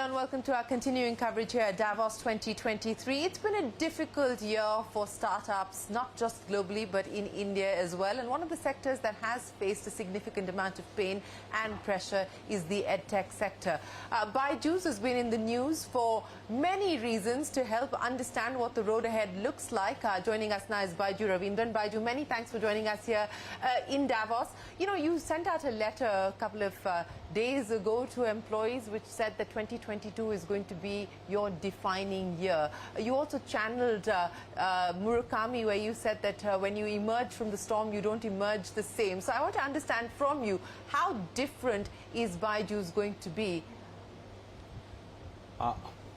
and welcome to our continuing coverage here at Davos 2023. It's been a difficult year for startups, not just globally but in India as well. And one of the sectors that has faced a significant amount of pain and pressure is the edtech sector. BYJU'S has been in the news for many reasons to help understand what the road ahead looks like. Joining us now is Byju Raveendran. Byju, many thanks for joining us here in Davos. You know, you sent out a letter a couple of days ago to employees which said that 2022 is going to be your defining year. You also channeled Murakami, where you said that when you emerge from the storm, you don't emerge the same. So I want to understand from you, how different is BYJU'S going to be?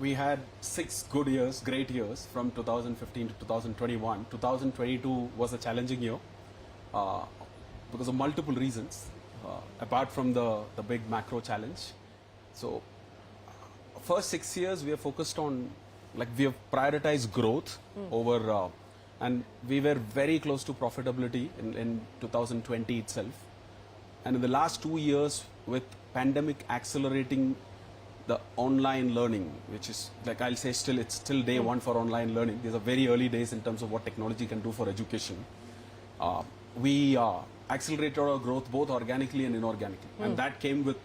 We had 6 good years, great years, from 2015 to 2021. 2022 was a challenging year because of multiple reasons, apart from the big macro challenge. So first 6 years we are focused on, like, we have prioritized growth over, and we were very close to profitability in 2020 itself. And in the last 2 years, with pandemic accelerating the online learning, which is, like, I'll say it's still day one for online learning. These are very early days in terms of what technology can do for education. We accelerated our growth both organically and inorganically. And that came with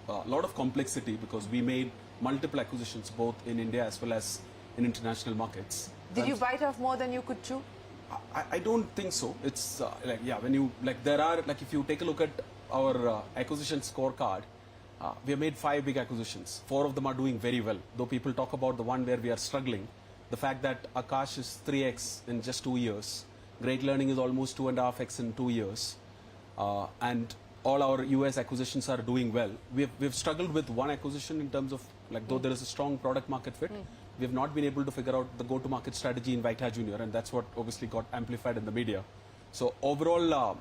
a lot of complexity because we made multiple acquisitions both in India as well as in international markets. Did you bite off more than you could chew? I don't think so. It's like, yeah, when you, like, there are, like, if you take a look at our acquisition scorecard, we have made 5 big acquisitions. 4 of them are doing very well. Though people talk about the one where we are struggling, the fact that Akash is 3x in just 2 years, Great Learning is almost 2.5x in 2 years, and all our US acquisitions are doing well. We've struggled with one acquisition in terms of, like, though there is a strong product market fit, we have not been able to figure out the go-to-market strategy in Byju Jr., and that's what obviously got amplified in the media. So overall,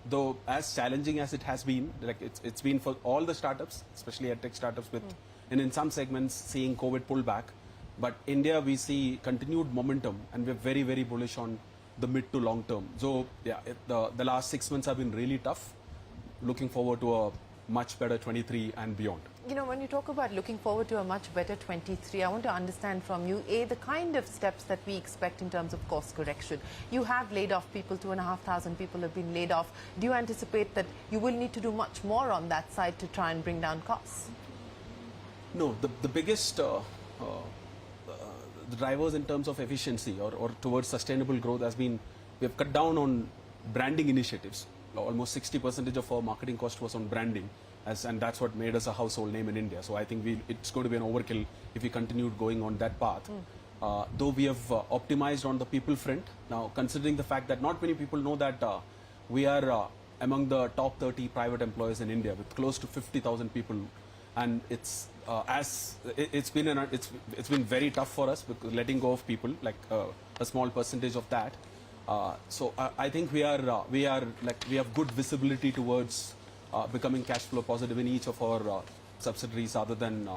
though as challenging as it has been, like, it's been for all the startups, especially edtech startups, with and in some segments seeing COVID pull back. But India, we see continued momentum, and we're very, very bullish on the mid to long term. So yeah, the last 6 months have been really tough. Looking forward to a much better 23 and beyond. You know, when you talk about looking forward to a much better 23, I want to understand from you, the kind of steps that we expect in terms of course correction. You have laid off people, 2,500 people have been laid off. Do you anticipate that you will need to do much more on that side to try and bring down costs? No, the biggest the drivers in terms of efficiency or towards sustainable growth has been, we have cut down on branding initiatives. Almost 60% of our marketing cost was on branding, and that's what made us a household name in India. So I think it's going to be an overkill if we continued going on that path. Though we have optimized on the people front. Now, considering the fact that not many people know that we are among the top 30 private employers in India with close to 50,000 people, and it's been very tough for us because letting go of people, like a small percentage of that. So I think we have good visibility towards becoming cash flow positive in each of our subsidiaries other than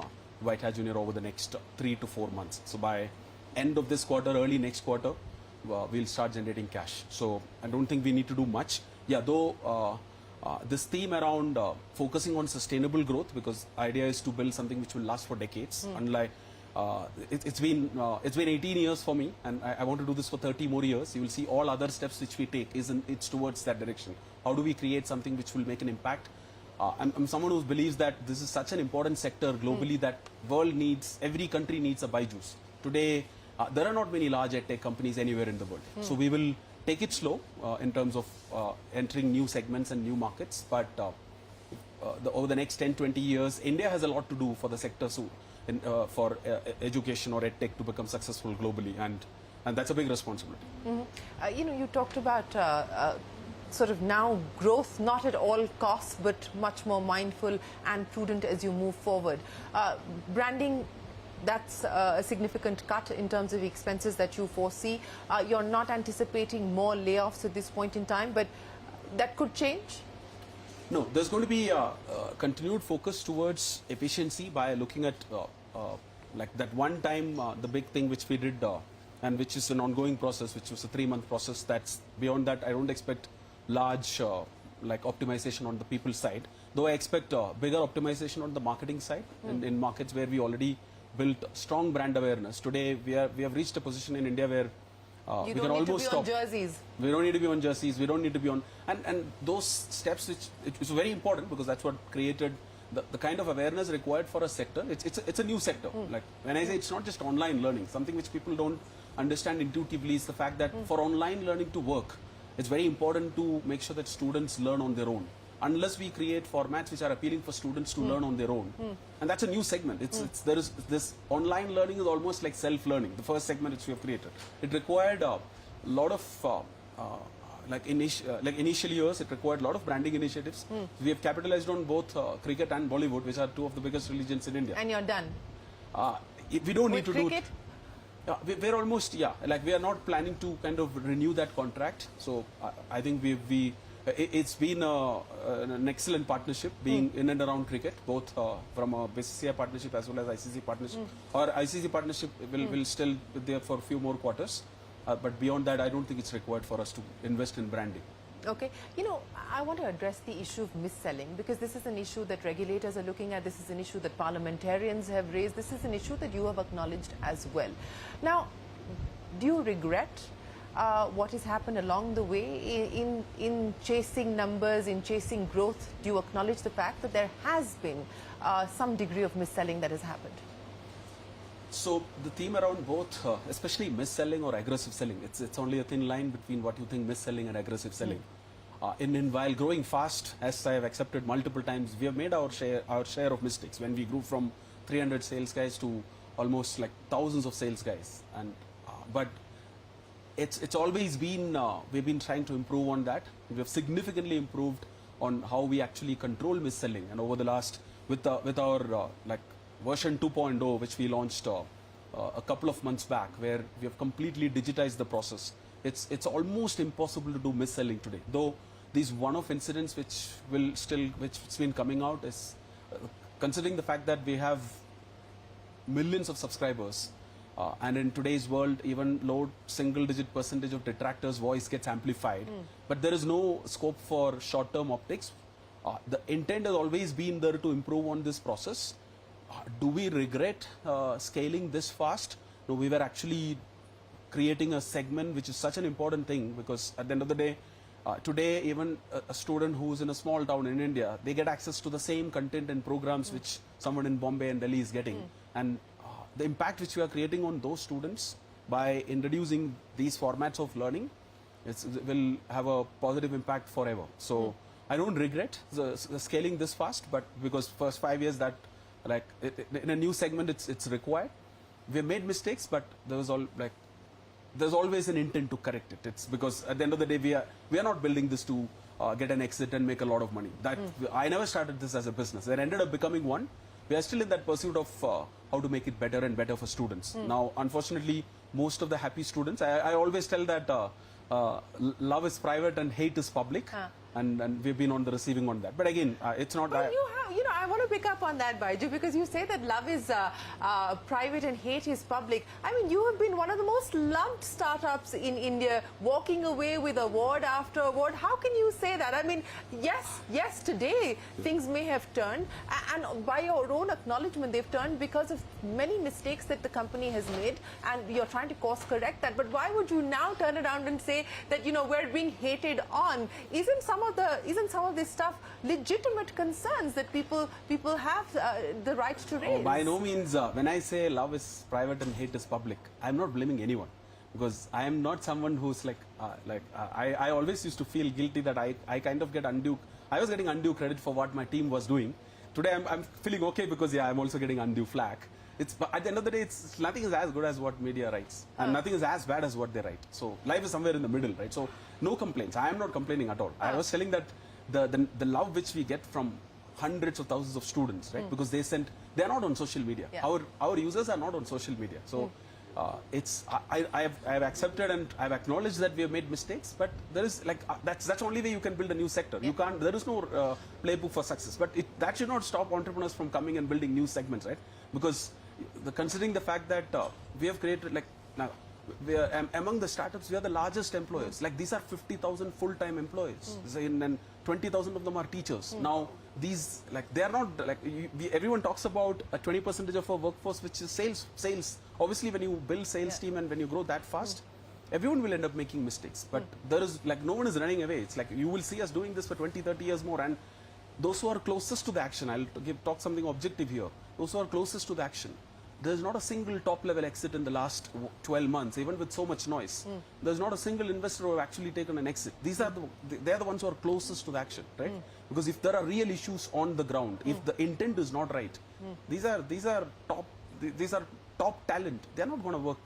Byju Jr. over the next 3 to 4 months. So by end of this quarter, early next quarter, we'll start generating cash. So I don't think we need to do much. Yeah, though this theme around focusing on sustainable growth, because idea is to build something which will last for decades. Unlike it's been 18 years for me, and I want to do this for 30 more years. You will see all other steps which we take it's towards that direction. How do we create something which will make an impact? I'm someone who believes that this is such an important sector globally that world needs, every country needs a BYJU'S. Today, there are not many large edtech companies anywhere in the world. So we will take it slow in terms of entering new segments and new markets. But over the next 10-20 years, India has a lot to do for the sector for education or edtech to become successful globally, and that's a big responsibility. You know, you talked about sort of now growth not at all costs, but much more mindful and prudent as you move forward. Branding, that's a significant cut in terms of expenses that you foresee. You're not anticipating more layoffs at this point in time, but that could change? No, there's going to be a continued focus towards efficiency by looking at like that one time, the big thing which we did, and which is an ongoing process, which was a 3-month process. That's beyond that. I don't expect large like optimization on the people side. Though I expect bigger optimization on the marketing side in markets where we already built strong brand awareness. Today we have reached a position in India where You we don't can need to almost be stop. on jerseys. We don't need to be on jerseys. We don't need to be on and those steps which it's very important because that's what created the kind of awareness required for a sector. It's a new sector. Like when I say it's not just online learning, something which people don't understand intuitively is the fact that for online learning to work, it's very important to make sure that students learn on their own. Unless we create formats which are appealing for students to learn on their own, and that's a new segment. There is this online learning is almost like self-learning. The first segment which we have created, it required a lot of initial years. It required a lot of branding initiatives. We have capitalized on both cricket and Bollywood, which are two of the biggest religions in India. And you're done. We don't need to cricket? we're almost we are not planning to kind of renew that contract. So I think it's been an excellent partnership being in and around cricket, both from a BCCI partnership as well as ICC partnership. Our ICC partnership will still be there for a few more quarters, but beyond that I don't think it's required for us to invest in branding. Okay. You know, I want to address the issue of mis-selling because this is an issue that regulators are looking at. This is an issue that parliamentarians have raised. This is an issue that you have acknowledged as well. Now, do you regret what has happened along the way in chasing numbers, in chasing growth? Do you acknowledge the fact that there has been some degree of mis-selling that has happened? So the theme around both, especially mis-selling or aggressive selling, it's only a thin line between what you think mis-selling and aggressive selling. While growing fast, as I have accepted multiple times, we have made our share of mistakes when we grew from 300 sales guys to almost like thousands of sales guys. And but it's always been we've been trying to improve on that. We have significantly improved on how we actually control mis-selling, and over the last with our version 2.0, which we launched a couple of months back, where we have completely digitized the process. It's almost impossible to do mis-selling today. Though these one-off incidents which it's been coming out is considering the fact that we have millions of subscribers, and in today's world, even low single-digit percentage of detractors' voice gets amplified. But there is no scope for short-term optics. The intent has always been there to improve on this process. Do we regret scaling this fast? No, we were actually creating a segment which is such an important thing, because at the end of the day, today even a student who's in a small town in India, they get access to the same content and programs which someone in Bombay and Delhi is getting. And the impact which we are creating on those students by introducing these formats of learning will have a positive impact forever. So I don't regret the scaling this fast, but because first 5 years that in a new segment it's required. We have made mistakes, but there's always an intent to correct it. It's because at the end of the day we are not building this to get an exit and make a lot of money. I never started this as a business. It ended up becoming one. We are still in that pursuit of how to make it better and better for students. Now, unfortunately, most of the happy students, I always tell that love is private and hate is public. And we've been on the receiving on that. But again, it's not that. I want to pick up on that, Byju, because you say that love is private and hate is public. I mean, you have been one of the most loved startups in India, walking away with award after award. How can you say that? I mean, yes, today things may have turned, and by your own acknowledgement, they've turned because of many mistakes that the company has made, and you're trying to course correct that. But why would you now turn around and say that, we're being hated on? Isn't some of this stuff legitimate concerns that people have the right to raise? Oh, by no means. When I say love is private and hate is public, I'm not blaming anyone, because I am not someone who's I always used to feel guilty that I kind of I was getting undue credit for what my team was doing. Today I'm feeling okay because I'm also getting undue flack. But at the end of the day, nothing is as good as what media writes, and nothing is as bad as what they write. So life is somewhere in the middle, right? So no complaints. I am not complaining at all. I was telling that the love which we get from hundreds of thousands of students, right? Because they're not on social media. Our users are not on social media. So I have accepted and I've acknowledged that we have made mistakes, but there is that's only way you can build a new sector. You can't. There is no playbook for success. But that should not stop entrepreneurs from coming and building new segments, right? Because considering the fact that we have created now we are, among the startups, we are the largest employers. Like these are 50,000 full-time employees, and 20,000 of them are teachers. Now, these they are not everyone talks about a 20% of our workforce, which is sales. Obviously, when you build sales team and when you grow that fast, everyone will end up making mistakes. But there is no one is running away. It's like you will see us doing this for 20, 30 years more. And those who are closest to the action, I'll talk something objective here. Those who are closest to the action. There's not a single top-level exit in the last 12 months, even with so much noise. There's not a single investor who have actually taken an exit. These are they're the ones who are closest to the action, right? Because if there are real issues on the ground, if the intent is not right, these are top talent. They're not going to work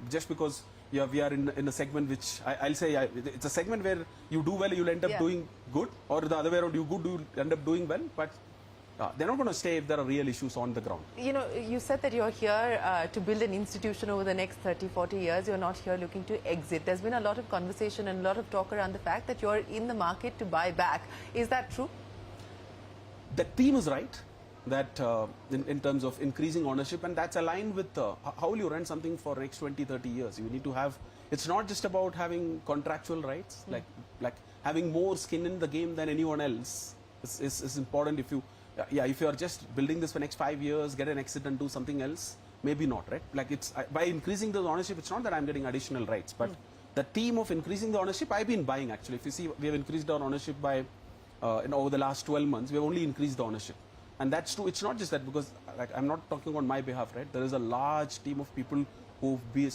just because we are in a segment which I'll say it's a segment where you do well, you'll end up doing good, or the other way around, you end up doing well, but they're not going to stay if there are real issues on the ground. You know, you said that you're here to build an institution over the next 30, 40 years. You're not here looking to exit. There's been a lot of conversation and a lot of talk around the fact that you're in the market to buy back. Is that true? The team is right, that in terms of increasing ownership, and that's aligned with how will you run something for next 20, 30 years. You need to have, it's not just about having contractual rights, like having more skin in the game than anyone else is important. If you if you are just building this for next 5 years, get an exit and do something else, maybe not, right? Like by increasing the ownership, it's not that I'm getting additional rights, but the team of increasing the ownership, I've been buying actually. If you see, we have increased our ownership by, over the last 12 months, we have only increased the ownership. And that's true. It's not just that, because I'm not talking on my behalf, right? There is a large team of people who've been,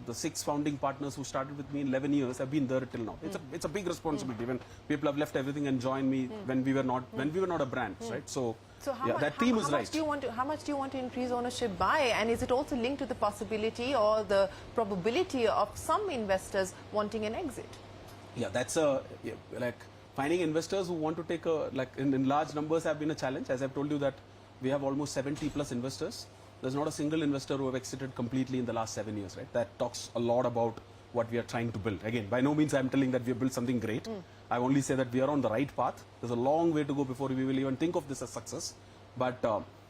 the 6 founding partners who started with me in 11 years have been there till now. It's a big responsibility when people have left everything and joined me when we were not a brand, right? So that team is right. How much do you want to increase ownership by? And is it also linked to the possibility or the probability of some investors wanting an exit? Yeah, that's finding investors who want to take in large numbers have been a challenge. As I've told you that we have almost 70 plus investors. There's not a single investor who have exited completely in the last 7 years, right? That talks a lot about what we are trying to build. Again, by no means I'm telling that we have built something great. I only say that we are on the right path. There's a long way to go before we will even think of this as success. But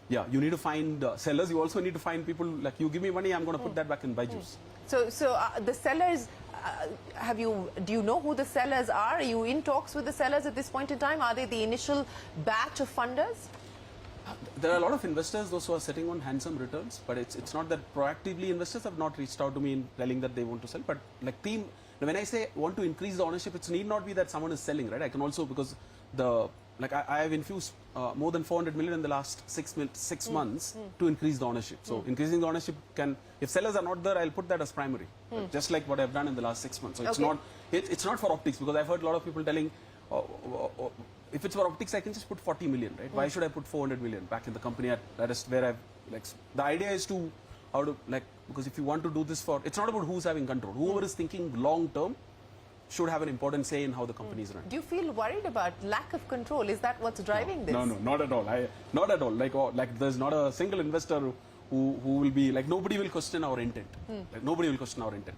you need to find sellers. You also need to find people like, you give me money, I'm going to put that back in BYJU'S. So the sellers, do you know who the sellers are? Are you in talks with the sellers at this point in time? Are they the initial batch of funders? There are a lot of investors, those who are sitting on handsome returns, but it's not that proactively investors have not reached out to me in telling that they want to sell. But like team, when I say want to increase the ownership, it need not be that someone is selling, right? I can also, because I have infused more than 400 million in the last 6 months to increase the ownership. So increasing the ownership can, if sellers are not there, I'll put that as primary, just like what I've done in the last 6 months. So it's not for optics, because I've heard a lot of people telling, if it's for optics, I can just put 40 million, right? Why should I put 400 million back in the company? That is where I've, the idea is to, because if you want to do this for, it's not about who's having control. Whoever is thinking long term should have an important say in how the company is run. Do you feel worried about lack of control? Is that what's driving this? No, not at all. Not at all. Like there's not a single investor who will be, nobody will question our intent. Nobody will question our intent.